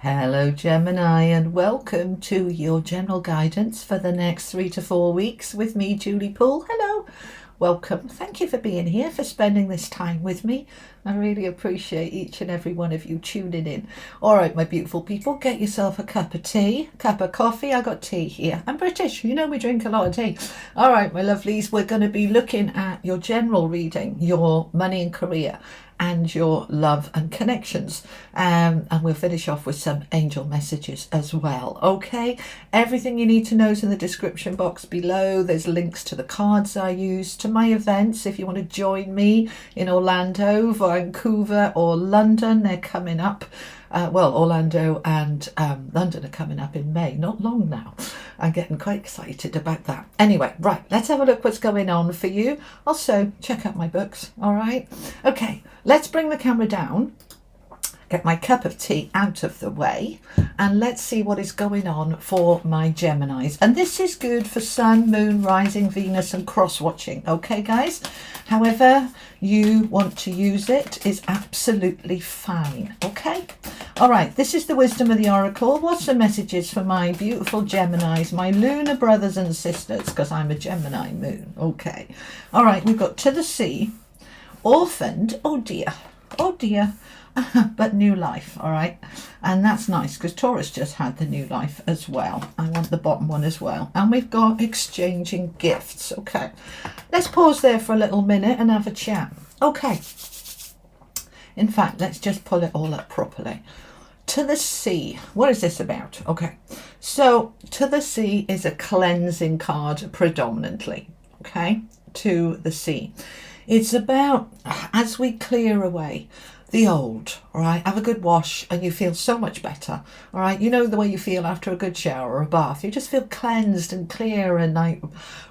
Hello Gemini, and welcome to your general guidance for the next 3 to 4 weeks with me, Julie Poole. Hello, welcome. Thank you for being here, for spending this time with me. I really appreciate each and every one of you tuning in. All right, my beautiful people, get yourself a cup of tea, cup of coffee. I got tea here. I'm British, you know we drink a lot of tea. All right, my lovelies, we're going to be looking at your general reading, your money and career, and your love and connections, and we'll finish off with some angel messages as well. Okay, everything you need to know is in the description box below. There's links to the cards I use, to my events if you want to join me in Orlando, Vancouver or London. They're coming up. Orlando and London are coming up in May, not long now. I'm getting quite excited about that. Anyway, right, let's have a look what's going on for you. Also, check out my books, all right? Okay, let's bring the camera down, get my cup of tea out of the way, and let's see what is going on for my Geminis. And this is good for Sun, Moon, Rising, Venus, and cross-watching, okay, guys? However you want to use it is absolutely fine, okay? All right, this is the wisdom of the oracle. What's the messages for my beautiful Geminis, my lunar brothers and sisters, because I'm a Gemini moon, okay? All right, we've got to the sea, orphaned, oh dear, but new life, all right? And that's nice because Taurus just had the new life as well. I want the bottom one as well. And we've got exchanging gifts, okay? Let's pause there for a little minute and have a chat. Okay. In fact, let's just pull it all up properly. To the sea, what is this about? Okay, so to the sea is a cleansing card predominantly, okay? To the sea. It's about as we clear away the old, all right? Have a good wash and you feel so much better, all right? You know the way you feel after a good shower or a bath. You just feel cleansed and clear and like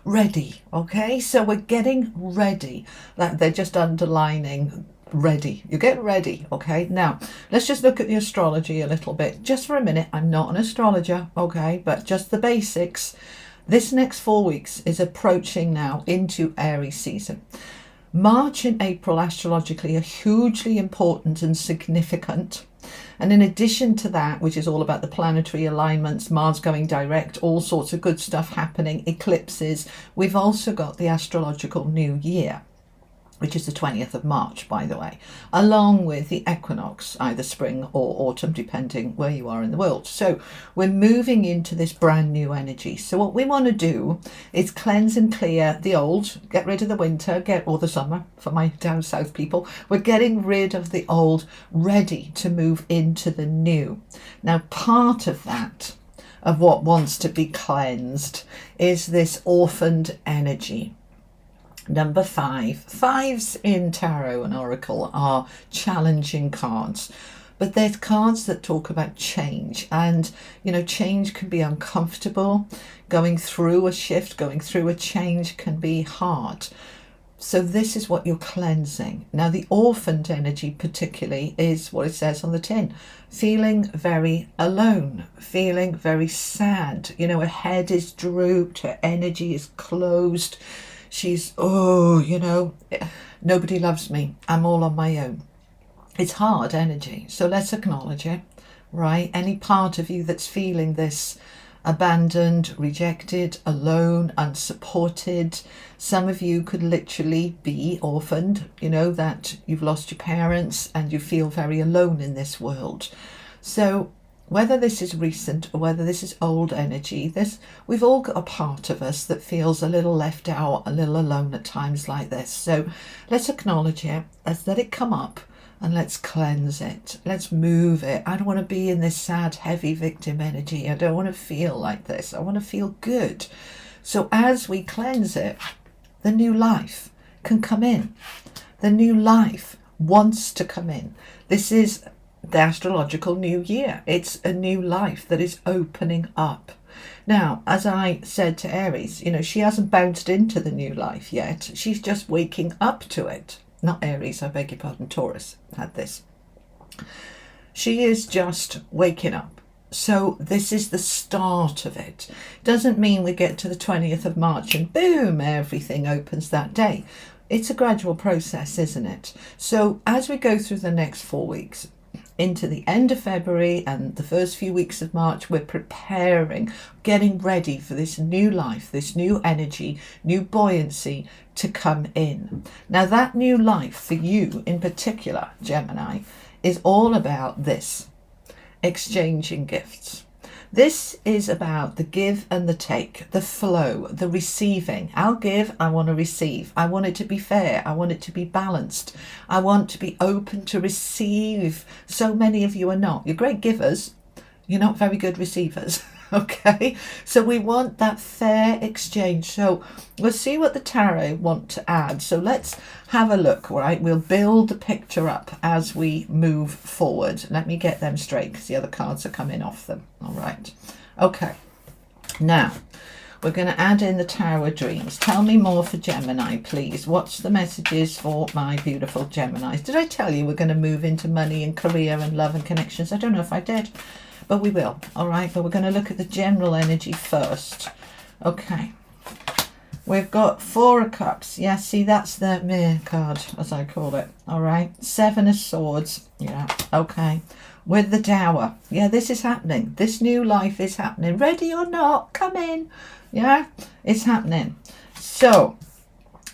ready, okay? So we're getting ready. Like they're just underlining ready. You get ready, okay? Now, let's just look at the astrology a little bit. Just for a minute, I'm not an astrologer, okay? But just the basics. This next 4 weeks is approaching now into Aries season. March and April astrologically are hugely important and significant. And in addition to that, which is all about the planetary alignments, Mars going direct, all sorts of good stuff happening, eclipses, we've also got the astrological new year, which is the 20th of March, by the way, along with the equinox, either spring or autumn, depending where you are in the world. So we're moving into this brand new energy. So what we want to do is cleanse and clear the old, get rid of the winter, or the summer for my down south people. We're getting rid of the old, ready to move into the new. Now, part of that, of what wants to be cleansed, is this orphaned energy. Number 5. Fives in tarot and oracle are challenging cards, but there's cards that talk about change, and you know, change can be uncomfortable. Going through a shift, going through a change can be hard. So this is what you're cleansing. Now the orphaned energy particularly is what it says on the tin. Feeling very alone, feeling very sad. You know, her head is drooped, her energy is closed. She's, nobody loves me. I'm all on my own. It's hard energy. So let's acknowledge it, right? Any part of you that's feeling this abandoned, rejected, alone, unsupported. Some of you could literally be orphaned, you know, that you've lost your parents and you feel very alone in this world. So whether this is recent or whether this is old energy, we've all got a part of us that feels a little left out, a little alone at times like this. So let's acknowledge it, let's let it come up, and let's cleanse it. Let's move it. I don't want to be in this sad, heavy victim energy. I don't want to feel like this. I want to feel good. So as we cleanse it, the new life can come in. The new life wants to come in. This is the astrological new year. It's a new life that is opening up. Now, as I said to Aries, you know, she hasn't bounced into the new life yet. She's just waking up to it. Not Aries, I beg your pardon, Taurus had this. She is just waking up. So this is the start of it. Doesn't mean we get to the 20th of March and boom, everything opens that day. It's a gradual process, isn't it? So as we go through the next 4 weeks, into the end of February and the first few weeks of March, we're preparing, getting ready for this new life, this new energy, new buoyancy to come in. Now, that new life for you in particular, Gemini, is all about this: exchanging gifts. This is about the give and the take, the flow, the receiving. I'll give, I want to receive. I want it to be fair. I want it to be balanced. I want to be open to receive. So many of you are not. You're great givers. You're not very good receivers. Okay, so we want that fair exchange. So we'll see what the tarot want to add. So let's have a look, right? We'll build the picture up as we move forward. Let me get them straight because the other cards are coming off them. All right. Okay. Now, we're going to add in the Tower of Dreams. Tell me more for Gemini, please. What's the messages for my beautiful Geminis? Did I tell you we're going to move into money and career and love and connections? I don't know if I did, but we will. All right, but we're going to look at the general energy first. Okay. We've got Four of Cups. Yeah, see, that's the mirror card, as I call it. All right. Seven of Swords. Yeah, okay. With the Tower. Yeah, this is happening. This new life is happening. Ready or not, come in. Yeah, it's happening. So,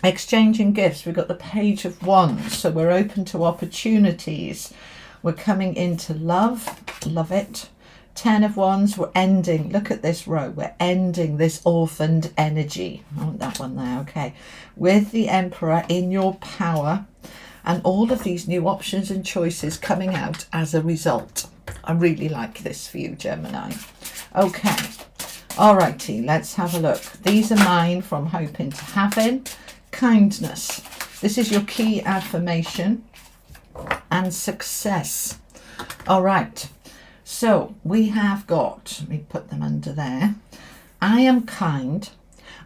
exchanging gifts. We've got the Page of Wands. So we're open to opportunities. We're coming into love. Love it. Ten of Wands. We're ending. Look at this row. We're ending this orphaned energy. I want that one there. Okay. With the Emperor, in your power. And all of these new options and choices coming out as a result. I really like this for you, Gemini. Okay. Alrighty, let's have a look. These are mine from Hoping to Having. Kindness. This is your key affirmation. And success. All right. So we have got, let me put them under there. I am kind.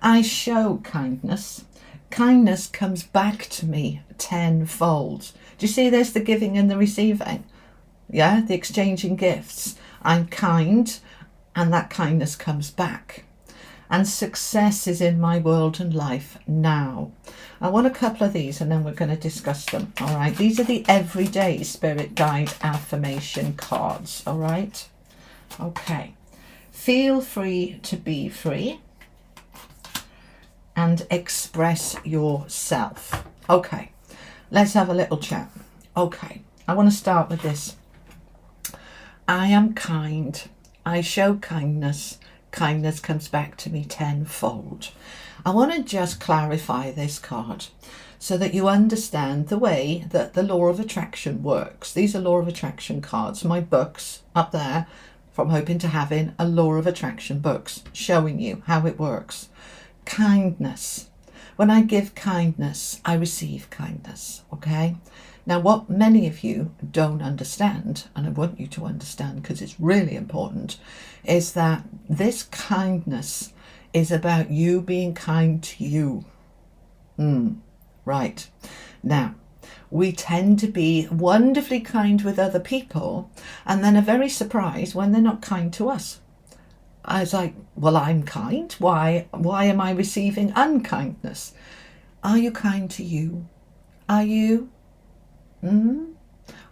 I show kindness. Kindness comes back to me tenfold. Do you see there's the giving and the receiving? Yeah, the exchanging gifts. I'm kind, and that kindness comes back. And success is in my world and life now. I want a couple of these and then we're going to discuss them. All right. These are the everyday spirit guide affirmation cards. All right. Okay. Feel free to be free and express yourself. Okay. Let's have a little chat. Okay. I want to start with this. I am kind. I show kindness. Kindness comes back to me tenfold. I want to just clarify this card so that you understand the way that the law of attraction works. These are law of attraction cards. My books up there from Hoping to Having are law of attraction books showing you how it works. Kindness. When I give kindness, I receive kindness. Okay? Now, what many of you don't understand, and I want you to understand because it's really important, is that this kindness is about you being kind to you. Right. Now, we tend to be wonderfully kind with other people and then are very surprised when they're not kind to us. I was like, well, I'm kind. Why am I receiving unkindness? Are you kind to you? Are you?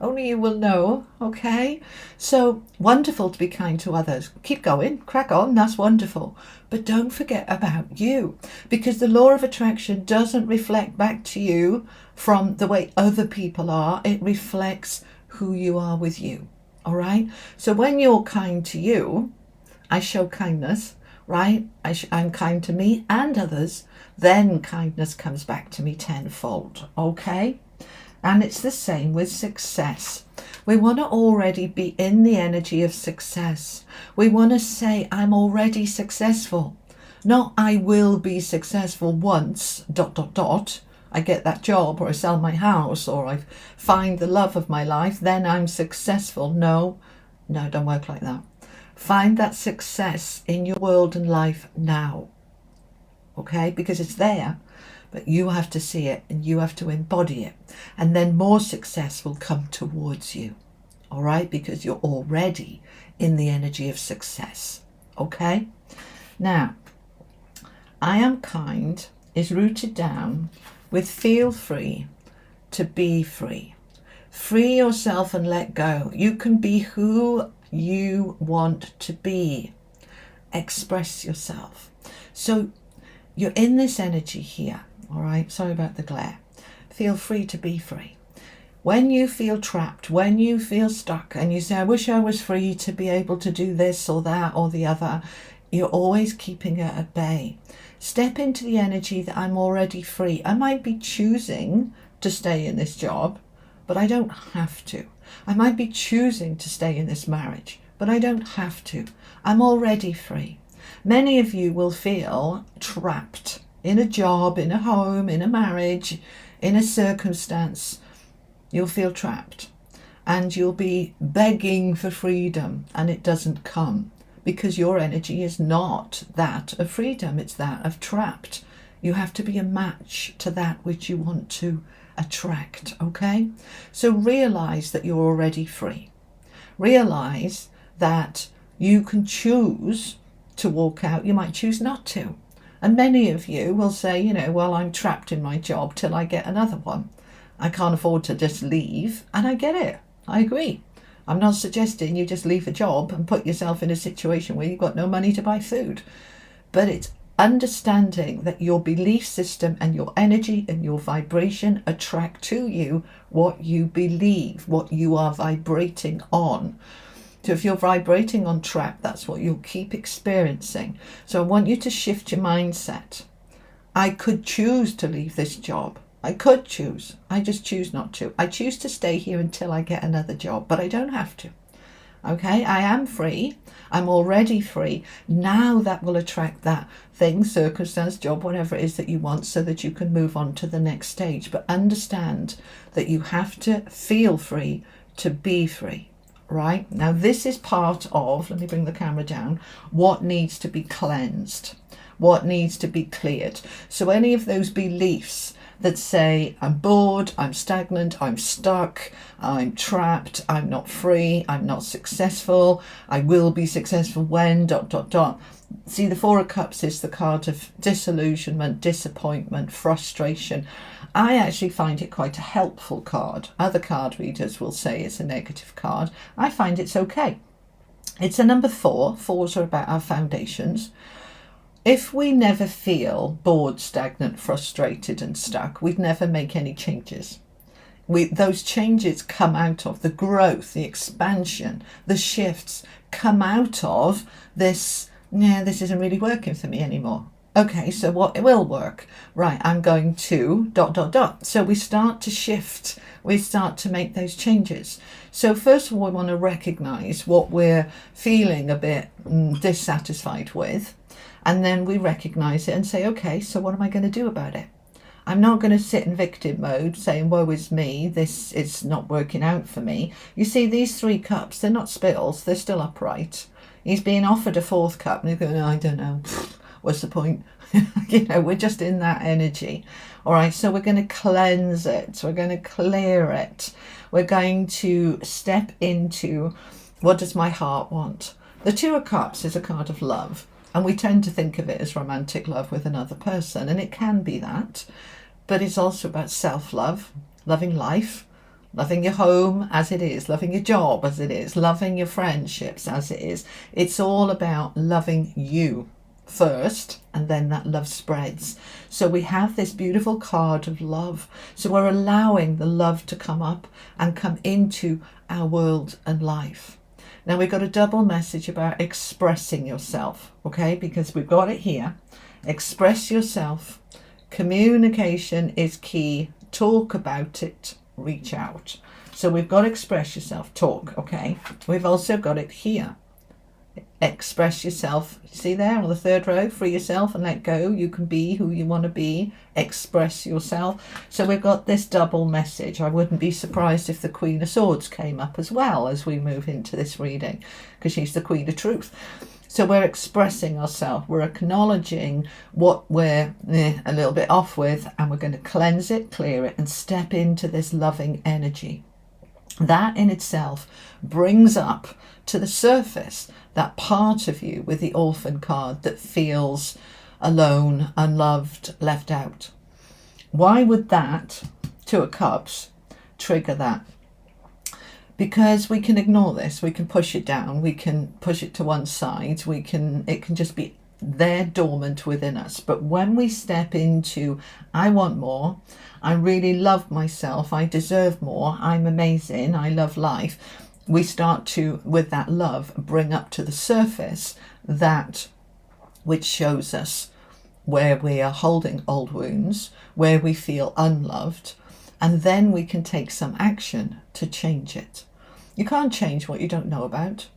Only you will know, okay? So wonderful to be kind to others. Keep going, crack on, that's wonderful. But don't forget about you, because the law of attraction doesn't reflect back to you from the way other people are. It reflects who you are with you, all right? So when you're kind to you, I show kindness, right? I'm kind to me and others, then kindness comes back to me tenfold, okay? And it's the same with success. We want to already be in the energy of success. We want to say, I'm already successful. Not I will be successful once, ... I get that job or I sell my house or I find the love of my life, then I'm successful. No, don't work like that. Find that success in your world and life now. Okay, because it's there. But you have to see it and you have to embody it. And then more success will come towards you. All right? Because you're already in the energy of success. Okay? Now, I am kind is rooted down with feel free to be free. Free yourself and let go. You can be who you want to be. Express yourself. So you're in this energy here, all right? Sorry about the glare. Feel free to be free. When you feel trapped, when you feel stuck and you say, I wish I was free to be able to do this or that or the other, you're always keeping it at bay. Step into the energy that I'm already free. I might be choosing to stay in this job, but I don't have to. I might be choosing to stay in this marriage, but I don't have to. I'm already free. Many of you will feel trapped in a job, in a home, in a marriage, in a circumstance. You'll feel trapped and you'll be begging for freedom, and it doesn't come because your energy is not that of freedom. It's that of trapped. You have to be a match to that which you want to attract. Okay? So realize that you're already free. Realize that you can choose to walk out. You might choose not to. And many of you will say, well, I'm trapped in my job till I get another one. I can't afford to just leave, and I get it. I agree. I'm not suggesting you just leave a job and put yourself in a situation where you've got no money to buy food. But it's understanding that your belief system and your energy and your vibration attract to you what you believe, what you are vibrating on. So if you're vibrating on trap, that's what you'll keep experiencing. So I want you to shift your mindset. I could choose to leave this job. I could choose. I just choose not to. I choose to stay here until I get another job, but I don't have to. Okay, I am free. I'm already free. Now that will attract that thing, circumstance, job, whatever it is that you want, so that you can move on to the next stage. But understand that you have to feel free to be free. Right? Now this is part of, let me bring the camera down, what needs to be cleansed, what needs to be cleared. So any of those beliefs that say I'm bored, I'm stagnant, I'm stuck, I'm trapped, I'm not free, I'm not successful, I will be successful when, ... See, the Four of Cups is the card of disillusionment, disappointment, frustration. I actually find it quite a helpful card. Other card readers will say it's a negative card. I find it's okay. It's a number 4. 4s are about our foundations. If we never feel bored, stagnant, frustrated and stuck, we'd never make any changes. Those changes come out of the growth, the expansion, the shifts come out of this, this isn't really working for me anymore. Okay, so what will work? Right, I'm going to ... So we start to shift, we start to make those changes. So first of all, we want to recognize what we're feeling a bit dissatisfied with. And then we recognize it and say, okay, so what am I going to do about it? I'm not going to sit in victim mode saying, woe is me, this is not working out for me. You see, these 3 cups, they're not spills, they're still upright. He's being offered a 4th cup and he's going, I don't know, what's the point? We're just in that energy. All right, so we're going to cleanse it. We're going to clear it. We're going to step into, what does my heart want? The 2 of Cups is a card of love. And we tend to think of it as romantic love with another person, and it can be that. But it's also about self-love, loving life, loving your home as it is, loving your job as it is, loving your friendships as it is. It's all about loving you first, and then that love spreads. So we have this beautiful card of love. So we're allowing the love to come up and come into our world and life. Now we've got a double message about expressing yourself, okay? Because we've got it here. Express yourself. Communication is key. Talk about it. Reach out. So we've got express yourself, talk, okay? We've also got it here. Express yourself. See there on the 3rd row? Free yourself and let go. You can be who you want to be. Express yourself. So we've got this double message. I wouldn't be surprised if the Queen of Swords came up as well as we move into this reading, because she's the Queen of Truth. So we're expressing ourselves. We're acknowledging what we're a little bit off with, and we're going to cleanse it, clear it, and step into this loving energy. That in itself brings up to the surface that part of you with the orphan card that feels alone, unloved, left out. Why would that 2 of Cups trigger that? because we can ignore this, we can push it down, we can push it to one side, it can just be there dormant within us. But when we step into, I want more, I really love myself, I deserve more, I'm amazing, I love life, we start to, with that love, bring up to the surface that which shows us where we are holding old wounds, where we feel unloved, and then we can take some action to change it. You can't change what you don't know about.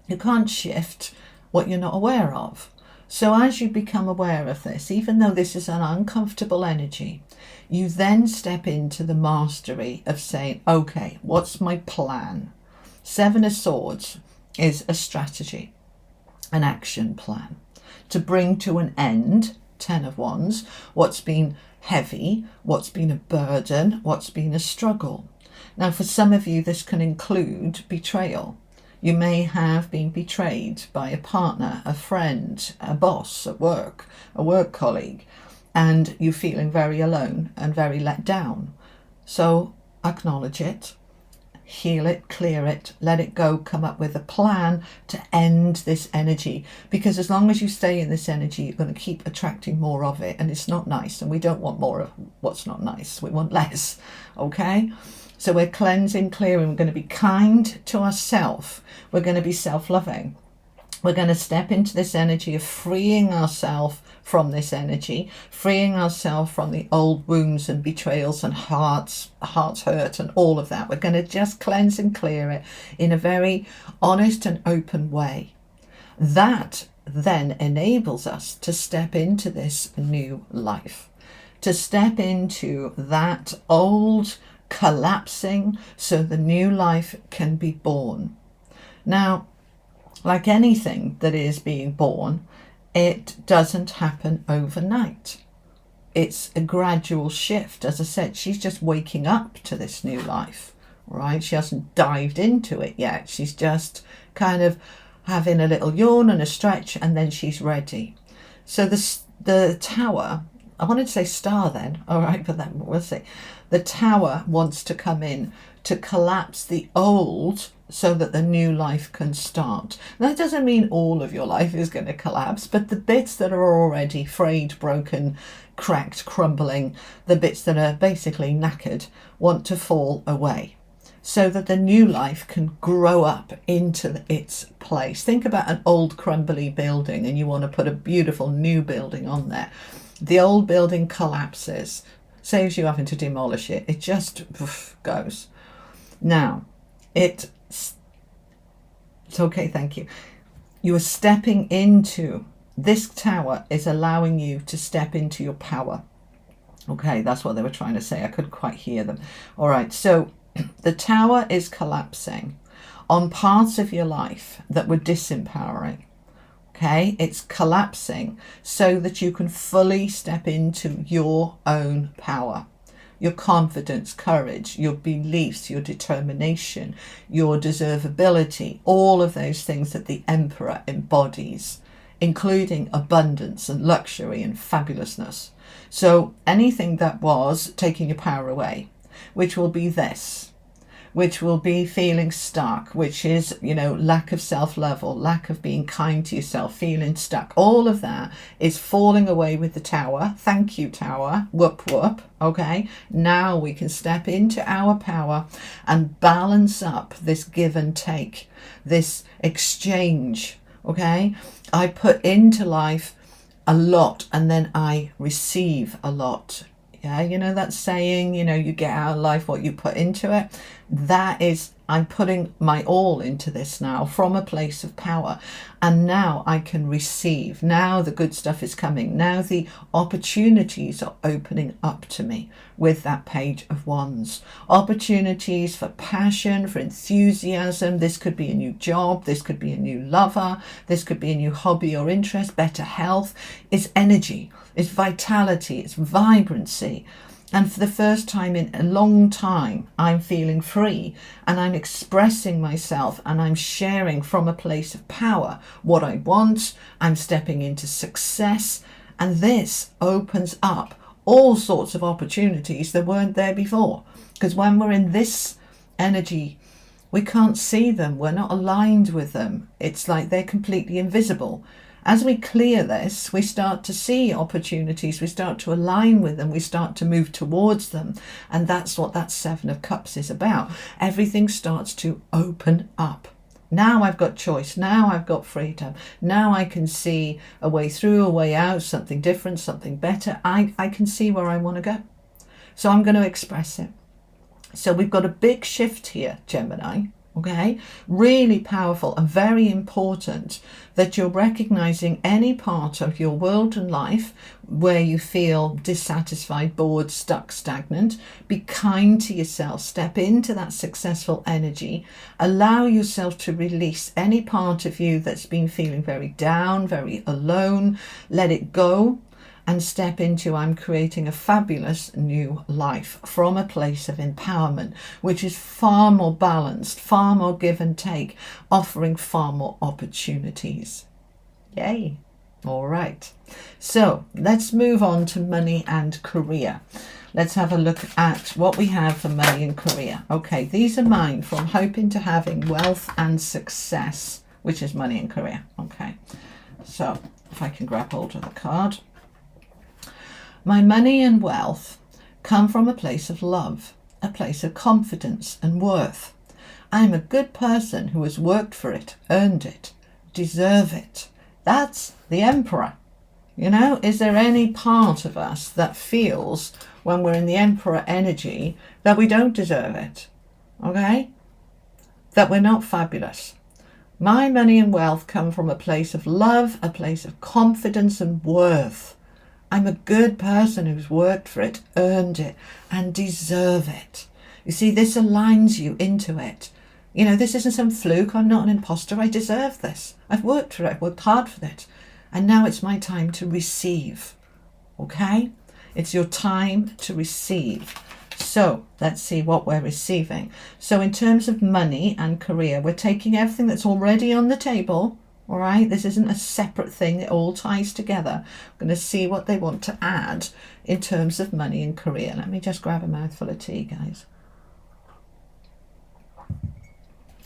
You can't shift what you're not aware of. So as you become aware of this, even though this is an uncomfortable energy, you then step into the mastery of saying, okay, what's my plan? Seven of Swords is a strategy, an action plan to bring to an end, Ten of Wands, what's been heavy, what's been a burden, what's been a struggle. Now, for some of you, this can include betrayal. You may have been betrayed by a partner, a friend, a boss at work, a work colleague, and you're feeling very alone and very let down. So acknowledge it, heal it, clear it, let it go, come up with a plan to end this energy. Because as long as you stay in this energy, you're going to keep attracting more of it, and it's not nice, and we don't want more of what's not nice. We want less, okay? So we're cleansing, clearing, we're going to be kind to ourselves, we're going to be self-loving. We're going to step into this energy of freeing ourselves from this energy, freeing ourselves from the old wounds and betrayals and hearts hurt and all of that. We're going to just cleanse and clear it in a very honest and open way. That then enables us to step into this new life, to step into that old collapsing so the new life can be born. Now, like anything that is being born, it doesn't happen overnight. It's a gradual shift. As I said, she's just waking up to this new life, right? She hasn't dived into it yet. She's just kind of having a little yawn and a stretch, and then she's ready. So the tower, I wanted to say star then, all right, but then we'll see. The tower wants to come in to collapse the old so that the new life can start. That doesn't mean all of your life is going to collapse, but the bits that are already frayed, broken, cracked, crumbling, the bits that are basically knackered, want to fall away so that the new life can grow up into its place. Think about an old crumbly building and you want to put a beautiful new building on there. The old building collapses, saves you having to demolish it. It just goes. Now, it's okay, thank you. You are stepping into, this tower is allowing you to step into your power. Okay, that's what they were trying to say. I couldn't quite hear them. All right, so the tower is collapsing on parts of your life that were disempowering. Okay, it's collapsing so that you can fully step into your own power. Your confidence, courage, your beliefs, your determination, your deservability, all of those things that the Emperor embodies, including abundance and luxury and fabulousness. So anything that was taking your power away, which will be this, which will be feeling stuck, which is, lack of self-love or lack of being kind to yourself, feeling stuck. All of that is falling away with the tower. Thank you, tower. Whoop, whoop. Okay. Now we can step into our power and balance up this give and take, this exchange. Okay. I put into life a lot and then I receive a lot. Yeah, that saying, you get out of life what you put into it. That is, I'm putting my all into this now from a place of power. And now I can receive. Now the good stuff is coming. Now the opportunities are opening up to me with that Page of Wands. Opportunities for passion, for enthusiasm. This could be a new job. This could be a new lover. This could be a new hobby or interest. Better health. It's energy. It's vitality. It's vibrancy. And for the first time in a long time, I'm feeling free and I'm expressing myself and I'm sharing from a place of power what I want. I'm stepping into success. And this opens up all sorts of opportunities that weren't there before. Because when we're in this energy We can't see them. We're not aligned with them. It's like they're completely invisible. As we clear this, we start to see opportunities, we start to align with them, we start to move towards them. And that's what that Seven of Cups is about. Everything starts to open up. Now I've got choice. Now I've got freedom. Now I can see a way through, a way out, something different, something better. I can see where I want to go. So I'm going to express it. So we've got a big shift here, Gemini. Okay, really powerful and very important that you're recognizing any part of your world and life where you feel dissatisfied, bored, stuck, stagnant. Be kind to yourself. Step into that successful energy. Allow yourself to release any part of you that's been feeling very down, very alone. Let it go. And step into, I'm creating a fabulous new life from a place of empowerment, which is far more balanced, far more give and take, offering far more opportunities. Yay. All right. So let's move on to money and career. Let's have a look at what we have for money and career. Okay, these are mine from hoping to having wealth and success, which is money and career. Okay, so if I can grab hold of the card. My money and wealth come from a place of love, a place of confidence and worth. I am a good person who has worked for it, earned it, deserve it. That's the Emperor. You know, is there any part of us that feels when we're in the Emperor energy that we don't deserve it? Okay? That we're not fabulous. My money and wealth come from a place of love, a place of confidence and worth. I'm a good person who's worked for it, earned it, and deserve it. You see, this aligns you into it. You know, this isn't some fluke. I'm not an imposter. I deserve this. I've worked for it. I've worked hard for it. And now it's my time to receive. Okay? It's your time to receive. So let's see what we're receiving. So in terms of money and career, we're taking everything that's already on the table. All right, this isn't a separate thing. It all ties together. I'm going to see what they want to add in terms of money and career. Let me just grab a mouthful of tea, guys.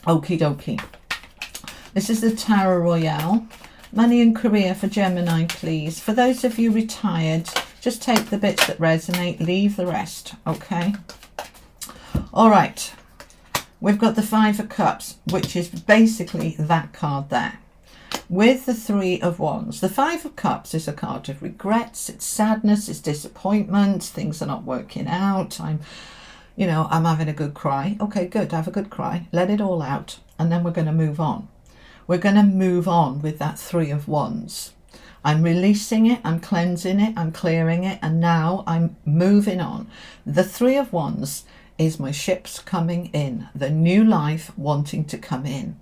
Okie dokie. This is the Tarot Royale. Money and career for Gemini, please. For those of you retired, just take the bits that resonate, leave the rest, okay? All right. We've got the Five of Cups, which is basically that card there. With the Three of Wands. The Five of Cups is a card of regrets, it's sadness, it's disappointment, things are not working out, I'm having a good cry. Okay, good, have a good cry, let it all out, and then we're going to move on. We're going to move on with that Three of Wands. I'm releasing it, I'm cleansing it, I'm clearing it, and now I'm moving on. The Three of Wands is my ships coming in, the new life wanting to come in.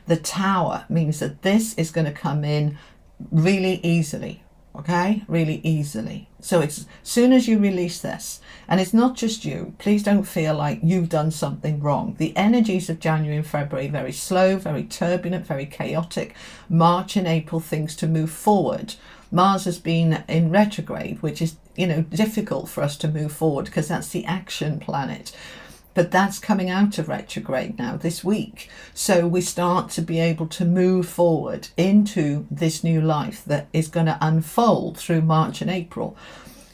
The Tower means that this is going to come in really easily, okay? Really easily. So it's soon as you release this, and it's not just you, please don't feel like you've done something wrong. The energies of January and February, very slow, very turbulent, very chaotic. March and April, things to move forward. Mars has been in retrograde, which is, difficult for us to move forward because that's the action planet. But that's coming out of retrograde now this week. So we start to be able to move forward into this new life that is going to unfold through March and April.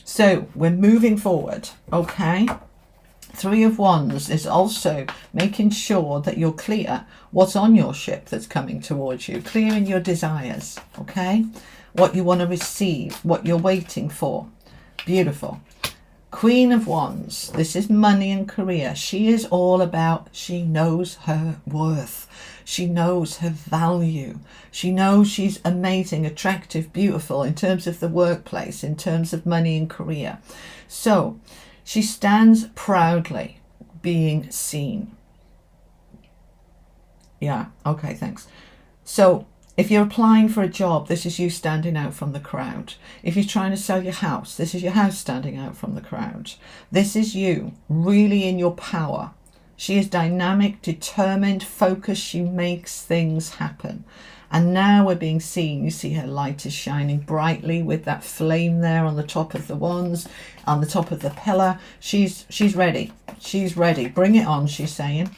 So we're moving forward, okay? Three of Wands is also making sure that you're clear what's on your ship that's coming towards you. Clearing your desires, okay? What you want to receive, what you're waiting for. Beautiful. Queen of Wands, this is money and career. She is all about, she knows her worth. She knows her value. She knows she's amazing, attractive, beautiful in terms of the workplace, in terms of money and career. So she stands proudly being seen. Yeah, okay, thanks. So if you're applying for a job, this is you standing out from the crowd. If you're trying to sell your house, this is your house standing out from the crowd. This is you really in your power. She is dynamic, determined, focused. She makes things happen. And now we're being seen. You see her light is shining brightly with that flame there on the top of the wands, on the top of the pillar. She's ready. She's ready. Bring it on, she's saying.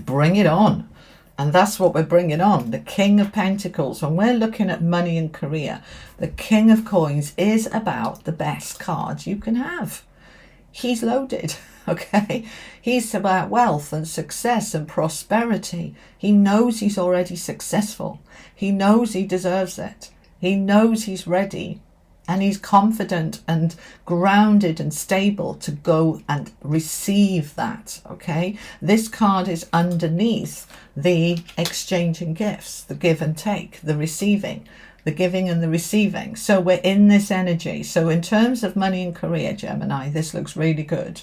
Bring it on. And that's what we're bringing on. The King of Pentacles. When we're looking at money and career, the King of Coins is about the best card you can have. He's loaded, okay? He's about wealth and success and prosperity. He knows he's already successful. He knows he deserves it. He knows he's ready. And he's confident and grounded and stable to go and receive that, okay? This card is underneath the exchanging gifts, the give and take, the receiving, the giving and the receiving. So we're in this energy. So in terms of money and career, Gemini, this looks really good.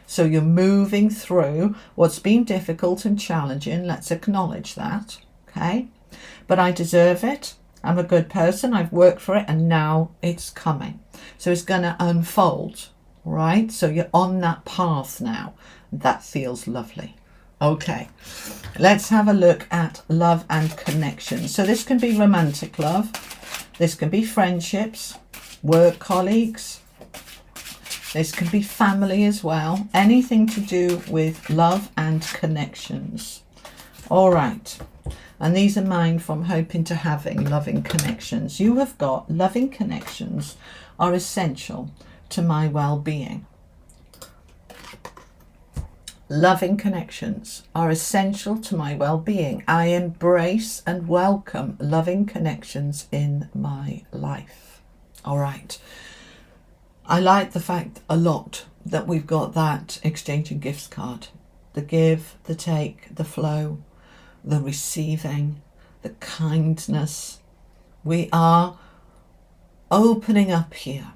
So you're moving through what's been difficult and challenging. Let's acknowledge that, okay? But I deserve it. I'm a good person, I've worked for it, and now it's coming. So it's going to unfold, right? So you're on that path now. That feels lovely. Okay, let's have a look at love and connection. So this can be romantic love. This can be friendships, work colleagues. This can be family as well. Anything to do with love and connections. All right. And these are mine from hoping to having loving connections. You have got loving connections are essential to my well-being. Loving connections are essential to my well-being. I embrace and welcome loving connections in my life. All right. I like the fact a lot that we've got that exchanging gifts card. The give, the take, the flow, the receiving, the kindness. We are opening up here.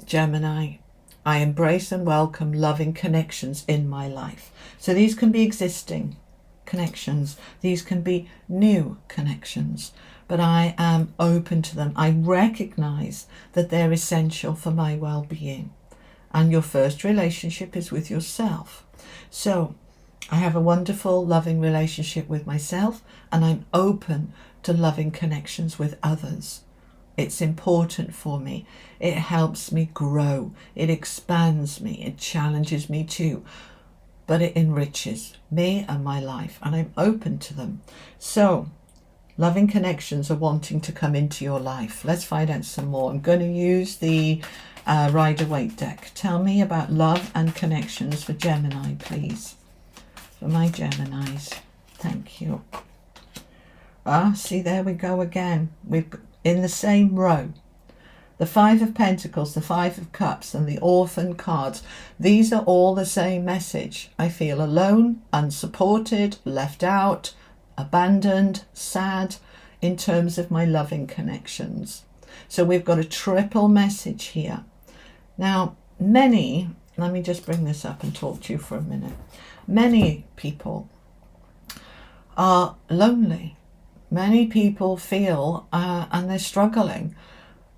Gemini, I embrace and welcome loving connections in my life. So these can be existing connections. These can be new connections. But I am open to them. I recognize that they're essential for my well-being. And your first relationship is with yourself. So I have a wonderful, loving relationship with myself, and I'm open to loving connections with others. It's important for me. It helps me grow. It expands me. It challenges me too. But it enriches me and my life, and I'm open to them. So, loving connections are wanting to come into your life. Let's find out some more. I'm going to use the Rider-Waite deck. Tell me about love and connections for Gemini, please. For my Geminis, thank you. See, there we go again. We've in the same row. The Five of Pentacles, the Five of Cups, and the Orphan cards. These are all the same message. I feel alone, unsupported, left out, abandoned, sad in terms of my loving connections. So we've got a triple message here. Now, let me just bring this up and talk to you for a minute. Many people are lonely. Many people feel and they're struggling,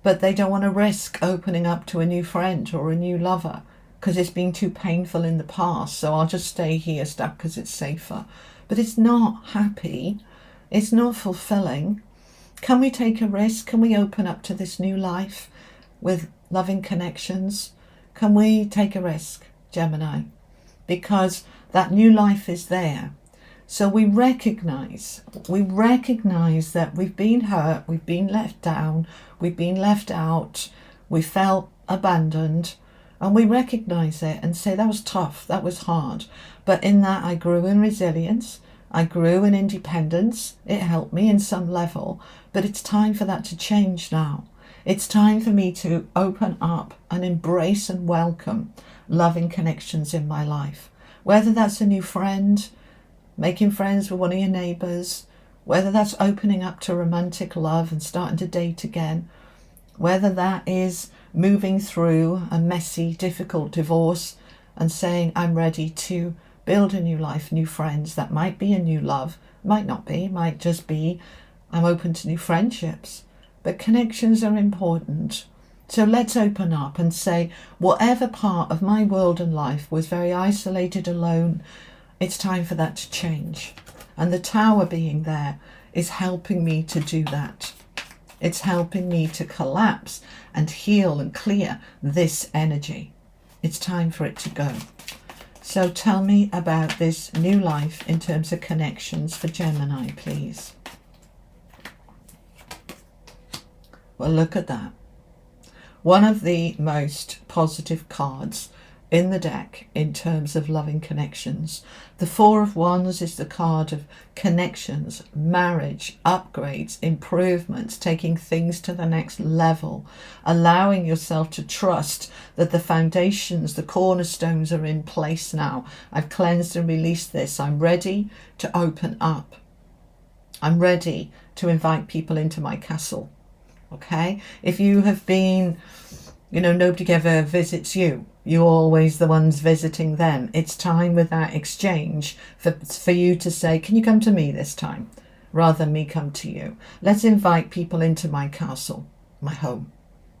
but they don't want to risk opening up to a new friend or a new lover because it's been too painful in the past. So I'll just stay here stuck because it's safer. But it's not happy. It's not fulfilling. Can we take a risk? Can we open up to this new life with loving connections? Can we take a risk, Gemini? Because that new life is there. So we recognize that we've been hurt, we've been let down, we've been left out, we felt abandoned, and we recognize it and say that was tough, that was hard. But in that I grew in resilience, I grew in independence, it helped me in some level, but it's time for that to change now. It's time for me to open up and embrace and welcome loving connections in my life. Whether that's a new friend, making friends with one of your neighbours, whether that's opening up to romantic love and starting to date again, whether that is moving through a messy, difficult divorce and saying, I'm ready to build a new life, new friends. That might be a new love, might not be, might just be, I'm open to new friendships. But connections are important. So let's open up and say, whatever part of my world and life was very isolated, alone, it's time for that to change. And the Tower being there is helping me to do that. It's helping me to collapse and heal and clear this energy. It's time for it to go. So tell me about this new life in terms of connections for Gemini, please. Well, look at that. One of the most positive cards in the deck in terms of loving connections. The Four of Wands is the card of connections, marriage, upgrades, improvements, taking things to the next level, allowing yourself to trust that the foundations, the cornerstones are in place now. I've cleansed and released this. I'm ready to open up. I'm ready to invite people into my castle. Okay? If you have been, nobody ever visits you. You're always the ones visiting them. It's time with that exchange for you to say, can you come to me this time? Rather than me come to you. Let's invite people into my castle, my home,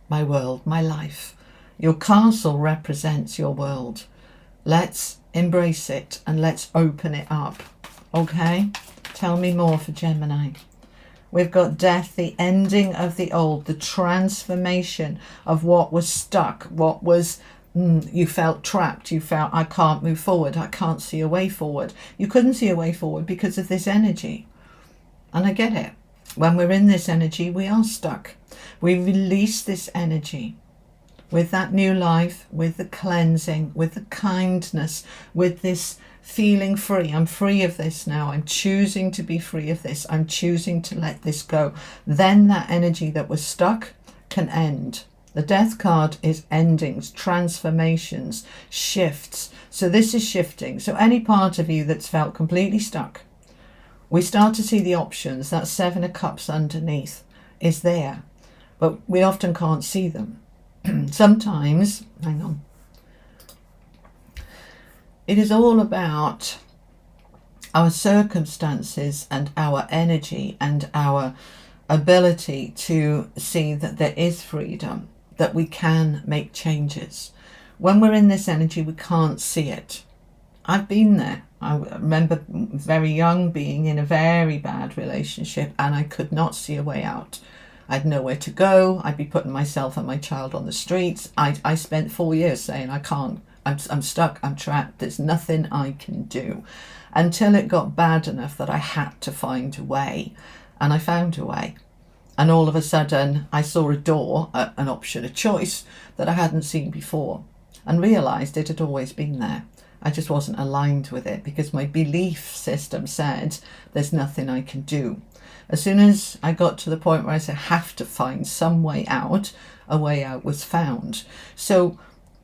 my world, my life. Your castle represents your world. Let's embrace it and let's open it up. Okay? Tell me more for Gemini. We've got death, the ending of the old, the transformation of what was stuck, what was, you felt trapped, you felt, I can't move forward, I can't see a way forward. You couldn't see a way forward because of this energy. And I get it. When we're in this energy, we are stuck. We release this energy with that new life, with the cleansing, with the kindness, with this feeling free. I'm free of this now. I'm choosing to be free of this. I'm choosing to let this go. Then that energy that was stuck can end. The death card is endings, transformations, shifts. So this is shifting. So any part of you that's felt completely stuck, we start to see the options. That Seven of Cups underneath is there, but we often can't see them. Sometimes, hang on, it is all about our circumstances and our energy and our ability to see that there is freedom, that we can make changes. When we're in this energy, we can't see it. I've been there. I remember very young being in a very bad relationship and I could not see a way out. I had nowhere to go. I'd be putting myself and my child on the streets. I spent 4 years saying, I can't. I'm stuck. I'm trapped. There's nothing I can do. Until it got bad enough that I had to find a way. And I found a way. And all of a sudden, I saw a door, an option, a choice that I hadn't seen before. And realised it had always been there. I just wasn't aligned with it because my belief system said, there's nothing I can do. As soon as I got to the point where I said, I have to find some way out, a way out was found. So,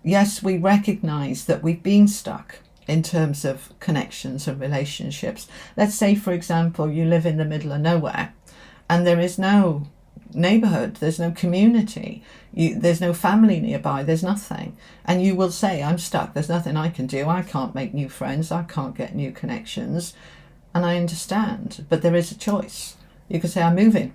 yes, we recognise that we've been stuck in terms of connections and relationships. Let's say, for example, you live in the middle of nowhere and there is no neighbourhood, there's no community, there's no family nearby, there's nothing. And you will say, I'm stuck, there's nothing I can do, I can't make new friends, I can't get new connections. And I understand, but there is a choice. You can say, I'm moving.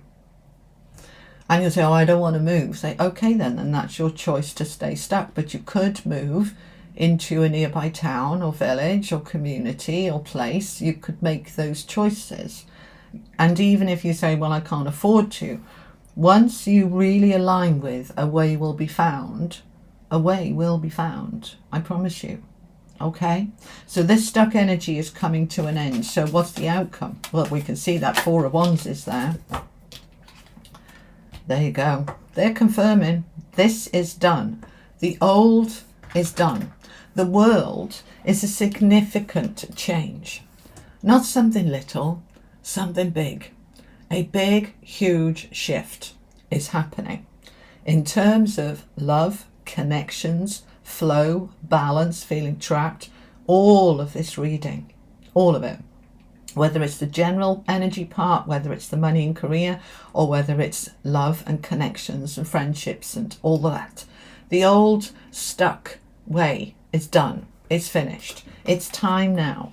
And you'll say, oh, I don't want to move. Say, okay then, and that's your choice to stay stuck. But you could move into a nearby town or village or community or place. You could make those choices. And even if you say, well, I can't afford to, once you really align with a way will be found, a way will be found. I promise you. Okay, so this stuck energy is coming to an end. So what's the outcome? Well, we can see that Four of Wands is there. There you go. They're confirming this is done. The old is done. The world is a significant change. Not something little, something big. A big, huge shift is happening in terms of love, connections, flow, balance, feeling trapped, all of this reading, all of it. Whether it's the general energy part, whether it's the money and career, or whether it's love and connections and friendships and all that. The old stuck way is done. It's finished. It's time now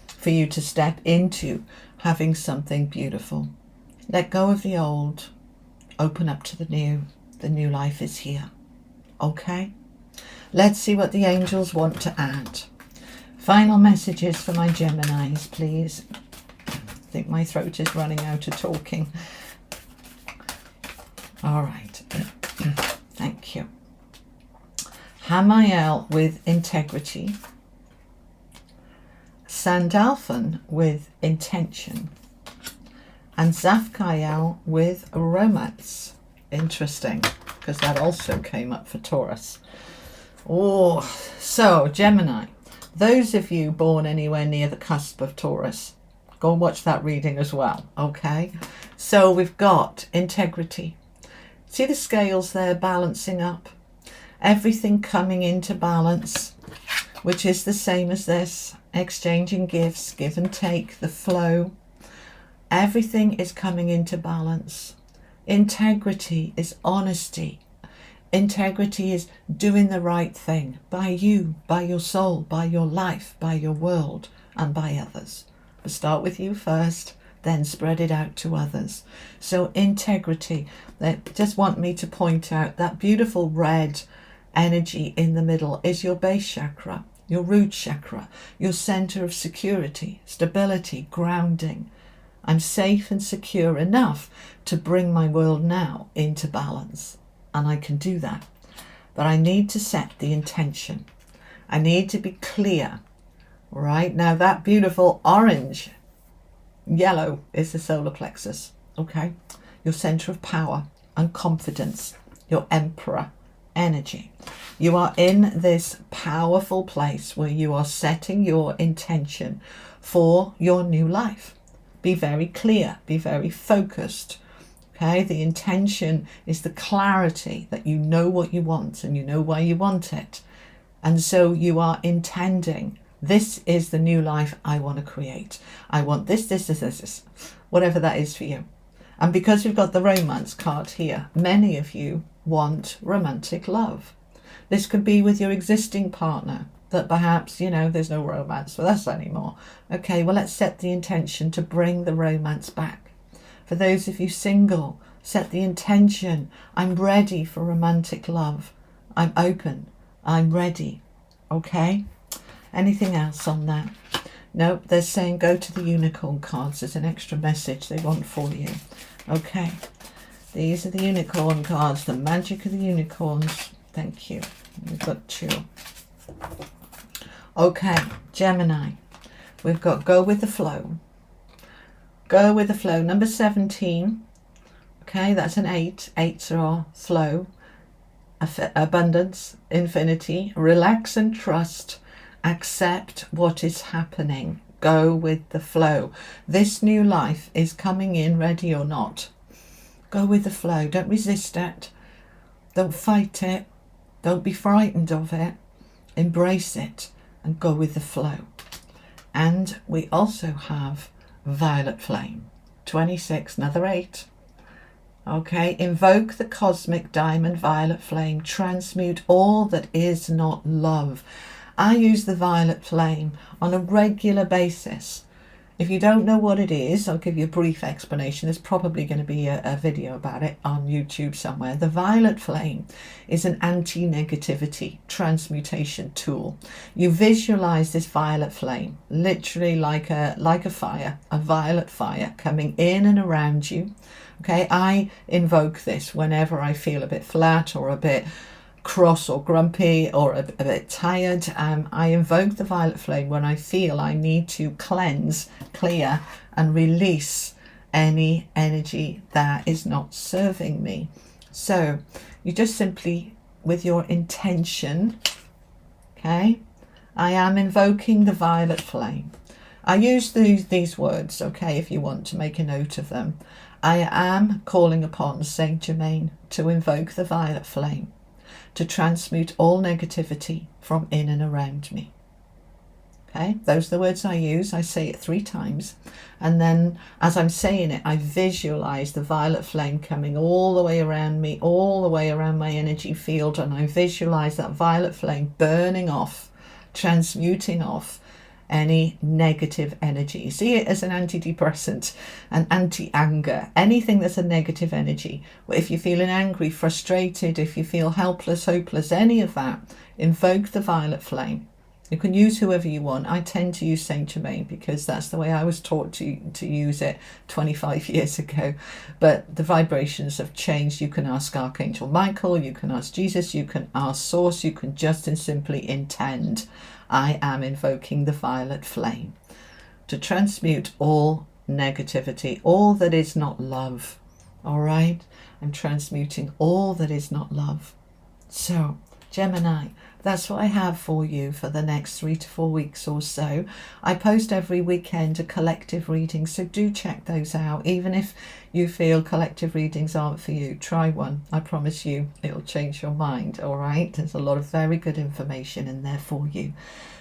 for you to step into having something beautiful. Let go of the old. Open up to the new. The new life is here. Okay? Let's see what the angels want to add. Final messages for my Geminis, please. I think my throat is running out of talking. All right. Thank you. Hamael with integrity. Sandalphon with intention, and Zafkael with romance. Interesting, because that also came up for Taurus. Oh, so Gemini, those of you born anywhere near the cusp of Taurus, go and watch that reading as well, okay? So we've got integrity. See the scales there balancing up? Everything coming into balance, which is the same as this, exchanging gifts, give and take, the flow. Everything is coming into balance. Integrity is honesty. Integrity is doing the right thing by you, by your soul, by your life, by your world, and by others. But start with you first, then spread it out to others. So integrity. They just want me to point out that beautiful red energy in the middle is your base chakra, your root chakra, your center of security, stability, grounding. I'm safe and secure enough to bring my world now into balance. And I can do that. But I need to set the intention. I need to be clear. Right now, that beautiful orange, yellow is the solar plexus. Okay, your center of power and confidence, your emperor energy. You are in this powerful place where you are setting your intention for your new life. Be very clear, be very focused. Okay, the intention is the clarity that you know what you want and you know why you want it. And so you are intending, this is the new life I want to create. I want this, whatever that is for you. And because we've got the romance card here, many of you want romantic love. This could be with your existing partner, that perhaps, there's no romance with us anymore. Okay, well, let's set the intention to bring the romance back. For those of you single, set the intention, I'm ready for romantic love. I'm open, I'm ready. Okay, anything else on that? Nope, they're saying go to the unicorn cards. There's an extra message they want for you. Okay, these are the unicorn cards, the magic of the unicorns. Thank you. We've got 2. Okay, Gemini, we've got go with the flow. Go with the flow. Number 17. Okay, that's an 8. 8s are flow, abundance, infinity. Relax and trust. Accept what is happening. Go with the flow. This new life is coming in, ready or not. Go with the flow. Don't resist it. Don't fight it. Don't be frightened of it. Embrace it and go with the flow. And we also have violet flame. 26, another 8. Okay, invoke the cosmic diamond violet flame. Transmute all that is not love. I use the violet flame on a regular basis. If you don't know what it is, I'll give you a brief explanation. There's probably going to be a video about it on YouTube somewhere. The violet flame is an anti-negativity transmutation tool. You visualize this violet flame, literally like a fire, a violet fire coming in and around you. Okay, I invoke this whenever I feel a bit flat or a bit cross or grumpy or a bit tired. I invoke the violet flame when I feel I need to cleanse, clear and release any energy that is not serving me. So you just simply, with your intention, okay, I am invoking the violet flame. I use these words, okay, if you want to make a note of them. I am calling upon Saint Germain to invoke the violet flame, to transmute all negativity from in and around me. Okay, those are the words I use. I say it 3 times. And then as I'm saying it, I visualize the violet flame coming all the way around me, all the way around my energy field. And I visualize that violet flame burning off, transmuting off any negative energy. See it as an antidepressant, an anti-anger, anything that's a negative energy. If you're feeling angry, frustrated, if you feel helpless, hopeless, any of that, invoke the violet flame. You can use whoever you want. I tend to use Saint Germain because that's the way I was taught to use it 25 years ago. But the vibrations have changed. You can ask Archangel Michael, you can ask Jesus, you can ask Source, you can just and simply intend. I am invoking the violet flame. to transmute all negativity, all that is not love. All right? I'm transmuting all that is not love. So, Gemini, that's what I have for you for the next 3 to 4 weeks or so. I post every weekend a collective reading, so do check those out. Even if you feel collective readings aren't for you, try one. I promise you it'll change your mind, all right? There's a lot of very good information in there for you.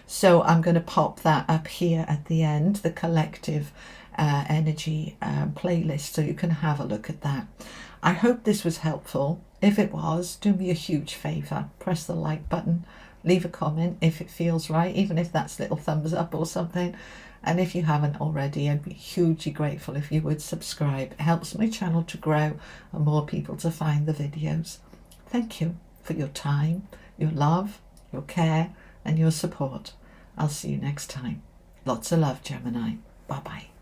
So I'm going to pop that up here at the end, the collective energy playlist, so you can have a look at that. I hope this was helpful. If it was, do me a huge favour. Press the like button, leave a comment if it feels right, even if that's little thumbs up or something. And if you haven't already, I'd be hugely grateful if you would subscribe. It helps my channel to grow and more people to find the videos. Thank you for your time, your love, your care and your support. I'll see you next time. Lots of love, Gemini. Bye-bye.